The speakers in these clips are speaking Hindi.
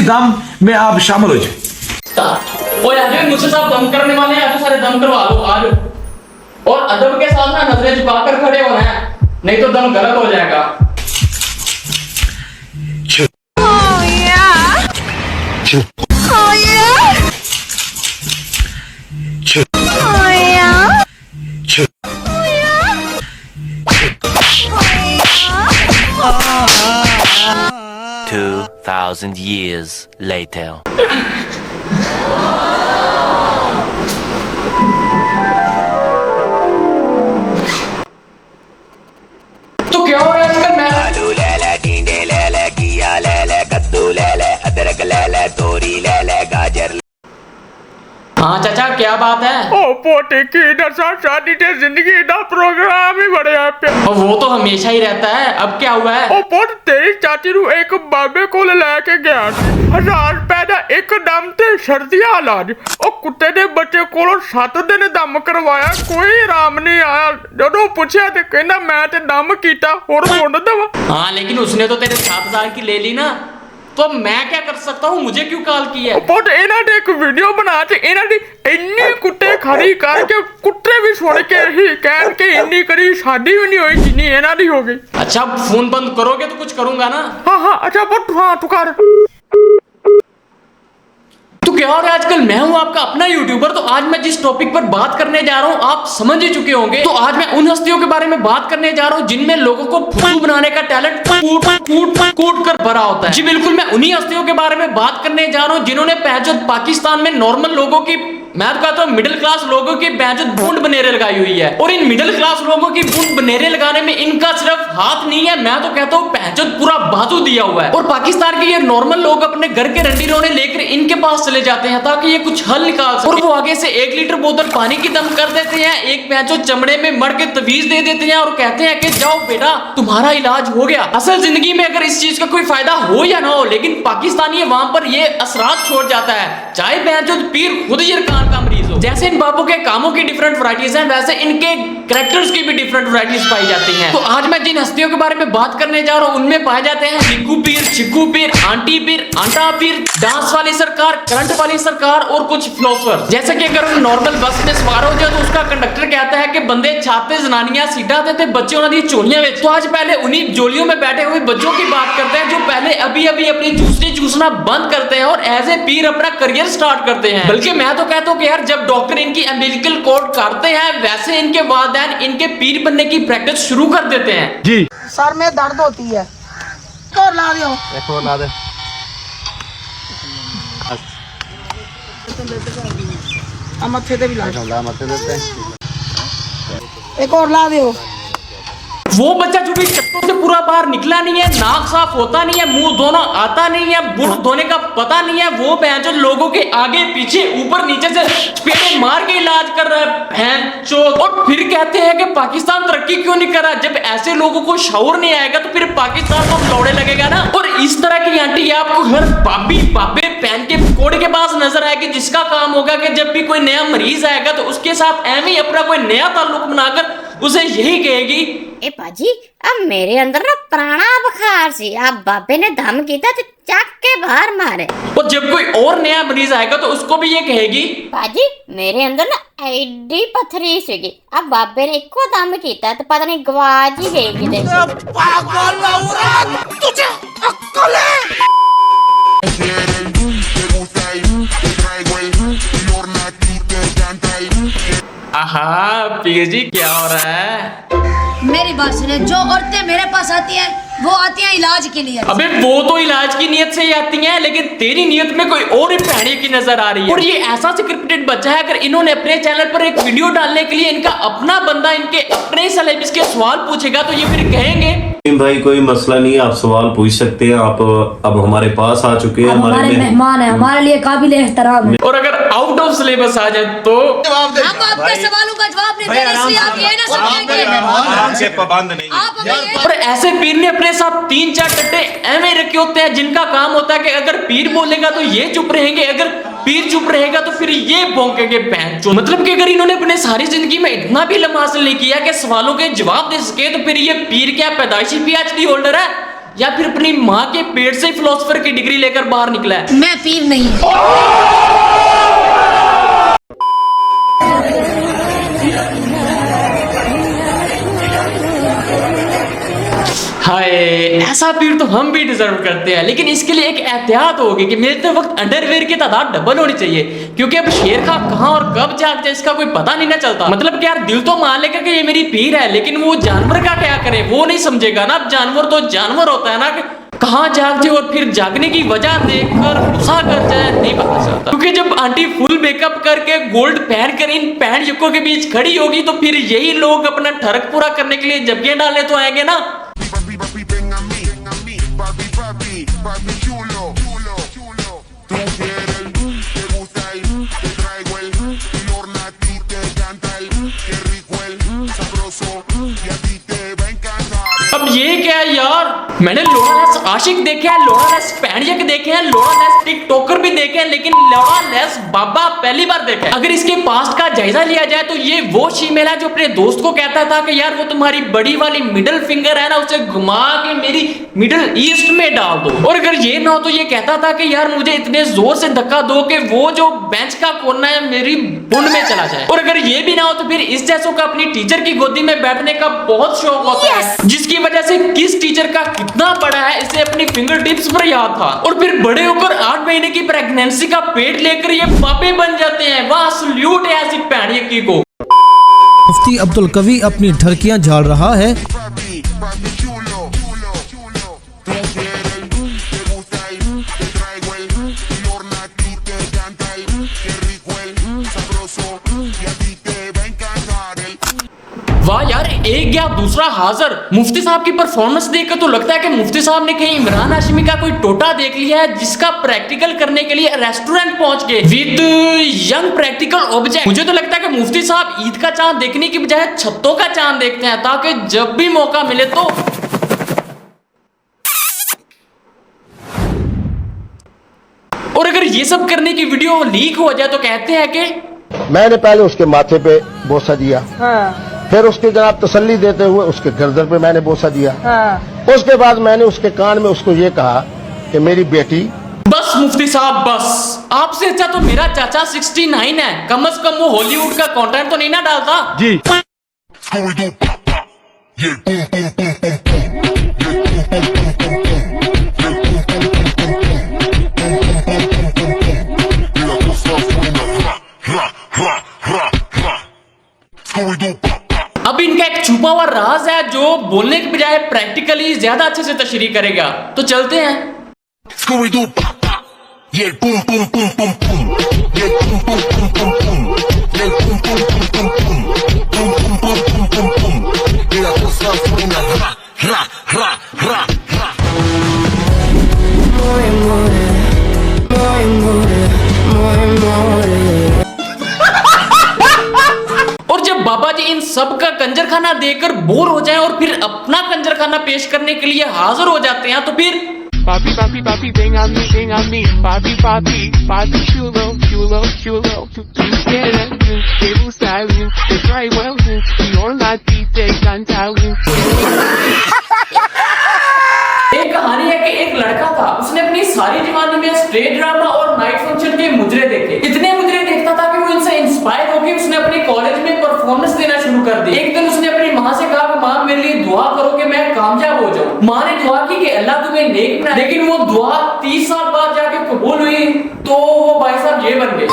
काम में आप शामिल हो जाए। और आज भी मुझसे साहब दम करने वाले हैं, आज सारे दम करवा लो आज। और अदब के साथ ना नजरें झुकाकर खड़े होना है, नहीं तो दम गलत हो जाएगा। $2,000 years later. तो क्या हो रहा है आजकल? मैं आलू ले ले, टींडे ले ले, घिया ले ले, कद्दू ले ले, अदरक ले ले, तोरी ले ले, गाजर ले। हाँ चाचा क्या बात है? ओ पोटे की नशा शादी ते जिंदगी दा प्रोग्राम ही बड़े पे। और वो तो हमेशा ही रहता है, अब क्या हुआ है? ओ पोट तेरी चाची रू एक बाबे को लेके गया 1000 रुपए दा एकदम ते सर्दियां इलाज। ओ कुत्ते दे बच्चे कोलों 7 दिन दम करवाया, कोई आराम नहीं आया। जदों पूछया ते कहंदा मैं ते दम कीता और मुंड दवा। हाँ लेकिन उसने तो तेरे 7,000 की ले ली ना, तो मैं क्या कर सकता हूँ? मुझे क्यों कॉल की है? पोट इन्हां ने एक वीडियो बना के इन्हां दी इन्नी कुत्ते खड़ी करके कुत्ते भी सुन के ही कहन के इन्नी करी शादी भी नहीं हुई जिन्नी इन्हां दी हो गई। अच्छा फोन बंद करोगे तो कुछ करूंगा ना। हाँ अच्छा पोट हाँ तू कर। तो क्या हो रहा है आजकल? मैं हूं आपका अपना यूट्यूबर। तो आज मैं जिस टॉपिक पर बात करने जा रहा हूं आप समझ ही चुके होंगे। तो आज मैं उन हस्तियों के बारे में बात करने जा रहा हूं जिनमें लोगों को फूल बनाने का टैलेंट कूट कर भरा होता है। जी बिल्कुल, मैं उन्हीं हस्तियों के बारे में बात करने जा रहा हूं जिन्होंने पहचान पाकिस्तान में नॉर्मल लोगों की, मैं तो कहता हूं मिडिल क्लास लोगों की बेहद बूंद बनेरे लगाई हुई है। और इन मिडिल क्लास लोगों की बूंद बनेरे लगाने में इनका सिर्फ हाथ नहीं है, मैं तो कहता हूं पहचान पूरा बाजू दिया हुआ है। और पाकिस्तान के ये नॉर्मल लोग अपने घर के रंडी रोने लेकर इनके पास चले जाते हैं ताकि ये कुछ हल निकाल सके। और वो आगे से 1 लीटर बोतल पानी की दम कर देते हैं, एक पैंचो चमड़े में मर के तवीज दे देते हैं और कहते हैं कि जाओ बेटा तुम्हारा इलाज हो गया। असल जिंदगी में अगर इस चीज का कोई फायदा हो या ना हो, लेकिन पाकिस्तानी वहां पर ये असरात छोड़ जाता है, चाहे पैंचो पीर खुद यरकान का मरीज हो। जैसे इन बाबू के कामों की डिफरेंट वैरायटीज हैं, वैसे इनके कैरेक्टर्स की भी डिफरेंट वैरायटीज पाई जाती हैं। तो आज मैं जिन हस्तियों के बारे में बात करने जा रहा हूं उनमें पाए जाते हैं निक्कू पीर, चिक्कू पीर, आंटी पीर, आंटा पीर, डांस वाली सरकार, करंट वाली सरकार और कुछ फिलोसफर। जैसे कि अगर हम नॉर्मल बस में सवार हो जाए तो उसका कंडक्टर कहता है कि बंदे छाते जनानियां सीटा देते बच्चे उन्होंने चोलियां में। तो आज पहले उन्हीं जोलियों में बैठे हुए बच्चों की बात करते हैं जो पहले अभी अभी अपनी चूसनी चूसना बंद करते हैं और एज ए पीर अपना करियर स्टार्ट करते हैं। बल्कि मैं तो कहता हूँ कि यार जब डॉक्टर इनकी अम्बिलिकल कॉर्ड काटते हैं वैसे इनके वालिदैन इनके पीर बनने की प्रैक्टिस शुरू कर देते हैं। जी सर में दर्द होती है तो ला दियो। एक और ला दे। मत्थे पे भी ला ला मत देते हैं। एक और ला दियो। वो बच्चा जो भी चट्टों से पूरा बाहर निकला नहीं है, नाक साफ होता नहीं है, मुंह धोना आता नहीं है, बुढ़ धोने का पता नहीं है, वो जो लोगों के आगे पीछे ऊपर नीचे से चपेटे मार के इलाज कर रहा है भैंचो। और फिर कहते हैं कि पाकिस्तान तरक्की क्यों नहीं कर रहा। जब ऐसे लोगों को शऊर नहीं आएगा तो फिर पाकिस्तान को लौड़े लगेगा ना। और इस तरह की आंटी आपको हर बाबी बाबे पहन के कोड़े के पास नजर आएगी, जिसका काम होगा कि जब भी कोई नया मरीज आएगा तो उसके साथ एवं ही अपना कोई नया ताल्लुक बनाकर उसे यही कहेगी, ए पाजी अब मेरे अंदर ना प्राणा बुखार सी, आप बाबे ने धम किया तो चक के बाहर मारे। और जब कोई और नया मरीज आएगा तो उसको भी ये कहेगी, पाजी मेरे अंदर ना एडी पथरी सीगी, अब बाबे ने इको दम किया तो पता नहीं गवाच ही गई किते। आहा पीर जी क्या हो रहा है? मेरी बात सुने, जो औरतें मेरे पास आती हैं वो आती हैं इलाज के लिए। अबे वो तो इलाज की नियत से ही आती हैं, लेकिन तेरी नियत में कोई और ही भैड़ी की नजर आ रही है। और ये ऐसा स्क्रिप्टेड बच्चा है, अगर इन्होंने अपने चैनल पर एक वीडियो डालने के लिए इनका अपना बंदा इनके अपने सिलेबस के सवाल पूछेगा तो ये फिर कहेंगे भाई कोई मसला नहीं, आप सवाल पूछ सकते हैं। आप अब हमारे पास आ चुके हैं, हमारे मेहमान है, हमारे लिए काबिल एहतराम है। और अगर आउट ऑफ सिलेबस आ जाए तो हम आपके सवालों का जवाब नहीं दे रहे, इसलिए आप ये ना समझेंगे आप। और ऐसे पीर ने अपने साथ 3-4 टट्टे ऐਵੇਂ रखे होते हैं जिनका काम होता है कि अगर पीर बोलेगा तो ये चुप रहेंगे, अगर पीर चुप रहेगा तो फिर ये भौंकेंगे पैंचो। मतलब कि अगर इन्होंने अपने सारी जिंदगी में इतना भी इल्म हासिल नहीं किया कि सवालों के जवाब दे सके तो फिर ये पीर क्या पैदाइशी PhD होल्डर है? या फिर अपनी माँ के पेट से फिलोसोफर की डिग्री लेकर बाहर निकला है? मैं पीर नहीं। हाय, ऐसा पीर तो हम भी डिजर्व करते हैं, लेकिन इसके लिए एक एहतियात होगी कि मिलते वक्त अंडरवेयर की तादाद डबल होनी चाहिए, क्योंकि अब शेर खां कहां और कब जाग जाए इसका कोई पता नहीं ना चलता। मतलब कि यार दिल तो मान लेगा कि ये मेरी पीर है, लेकिन वो जानवर का क्या करे वो नहीं समझेगा ना। अब जानवर तो जानवर होता है ना, कि कहाँ जाग जाए और फिर जागने की वजह देखकर गुस्सा कर जाए नहीं पता चलता। क्योंकि जब आंटी फुल मेकअप करके गोल्ड पहन कर इन पैंट युक्कों के बीच खड़ी होगी तो फिर यही लोग अपना ठरक पूरा करने के लिए जबकियां डालने तो आएंगे ना। अब ये क्या है यार, मैंने लोड़ा-लेस आशिक देखे हैं, लोड़ा-लेस पैंडियक देखे हैं, लोड़ा-लेस टिकटॉकर भी देखे हैं, लेकिन लोड़ा-लेस बाबा पहली बार देखे हैं। अगर इसके पास्ट का जायजा लिया जाए तो ये वो शीमेल है जो अपने दोस्त को कहता था कि यार वो तुम्हारी बड़ी वाली मिडिल फिंगर है ना, उसे घुमा के मेरी मिडिल ईस्ट में डाल दो। और अगर ये ना हो तो ये कहता था कि यार मुझे इतने जोर से धक्का दो कि वो जो बेंच का कोना है मेरी बुंड में चला जाए। और अगर ये भी ना हो तो फिर इस जैसों का अपनी टीचर की गोदी में बैठने का बहुत शौक होता है, जिसकी वजह से किस टीचर का कितना बड़ा है इसे अपनी फिंगर टिप्स पर याद था। और फिर बड़े होकर 8 महीने की प्रेगनेंसी का पेट लेकर ये पापे बन जाते हैं। वाह, सल्यूट है ऐसी पैंडियकी को। मुफ्ती अब्दुल कवी अपनी ढरकियां झाड़ रहा है। वाह यार, एक गया दूसरा हाजिर। मुफ्ती साहब की परफॉर्मेंस देखकर तो लगता है कि मुफ्ती साहब ने कहीं इमरान हाशमी का कोई टोटा देख लिया है, जिसका प्रैक्टिकल करने के लिए रेस्टोरेंट पहुंच गए विद यंग प्रैक्टिकल ऑब्जेक्ट। मुझे तो लगता है कि मुफ्ती साहब ईद का चांद देखने की बजाय छत्तों का चांद देखते हैं, ताकि जब भी मौका मिले तो। और अगर ये सब करने की वीडियो लीक हो जाए तो कहते हैं कि मैंने पहले उसके माथे पे बोसा दिया, फिर उसके जनाब तसल्ली देते हुए उसके गर्दन पे मैंने बोसा दिया, उसके बाद मैंने उसके कान में उसको ये कहा कि मेरी बेटी। बस मुफ्ती साहब बस, आपसे अच्छा तो मेरा चाचा 69 है, कम से कम वो हॉलीवुड का कंटेंट तो नहीं ना डालता जी। अब इनका एक छुपा हुआ राज है जो बोलने के बजाय प्रैक्टिकली ज्यादा अच्छे से तशरीह करेगा, तो चलते हैं। और जब बाबा जी इन सब का कंजरखाना देखकर बोर हो जाएं और फिर अपना कंजरखाना पेश करने के लिए हाजिर हो जाते हैं, तो फिर Papi, papi, papi, bang on me, papi, papi, papi, chulo, chulo, chulo, tu quieres, quiero salir, te traigo el you're not te cantalo। एक कहानी है कि एक लड़का था, उसने अपनी सारी जवानी में स्टेज ड्रामा और नाइट फंक्शन के मुजरे देखे। इतने मुजरे देखता था कि वो इनसे इंस्पायर होकर उसने अपने कॉलेज में परफॉर्मेंस देना शुरू कर दी। एक दिन उसने अपनी माँ से कहा कि माँ मेरे लिए दुआ करो कि मैं कामयाब हो जाऊं। माँ ने दुआ की कि अल्लाह तुम्हें नेक बनाए, लेकिन वो दुआ 30 साल बाद जाके कबूल हुई, तो वो भाई साहब ये बन गए।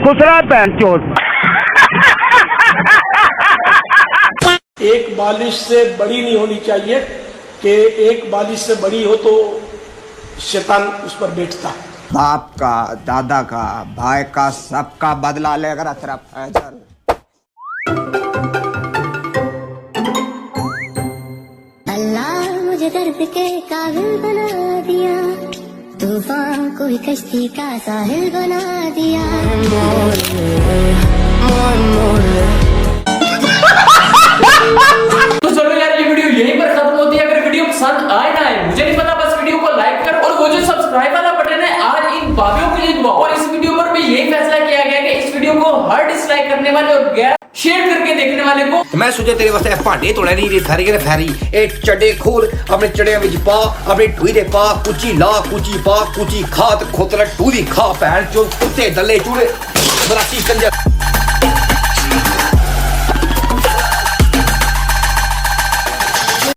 खुसरा पैंचोट। एक बालिश से बड़ी नहीं होनी चाहिए कि एक बालिश से बड़ी हो तो शैतान उस पर बैठता है। बाप का, दादा का, भाई का, सबका बदला लेकर तेरा फैजल। अल्लाह मुझे दर्द के काबिल बना दिया, तूफान को भी कश्ती का साहिल बना दिया। तो चलो यार, ये वीडियो यहीं पर खत्म होती है। अगर वीडियो पसंद आए ना आए मुझे नहीं पता, बस वीडियो को लाइक करो और वो जो सब्सक्राइब वाला बटन है आज इन बाबियों के लिए दबाओ। सब्सक्राइब करने वाले और गैर शेयर करके देखने वाले को मैं सोचा तेरे वास्ते भांडे तोड़े नहीं फैरी के फैरी ए चड्डे खोल अपने चड्डियां विच पा अपनी टूई दे पा कुची ला कुची पा कुची खा ते खोतला टूई खा भैन चो कुत्ते दल्ले चूड़े बराती कंजर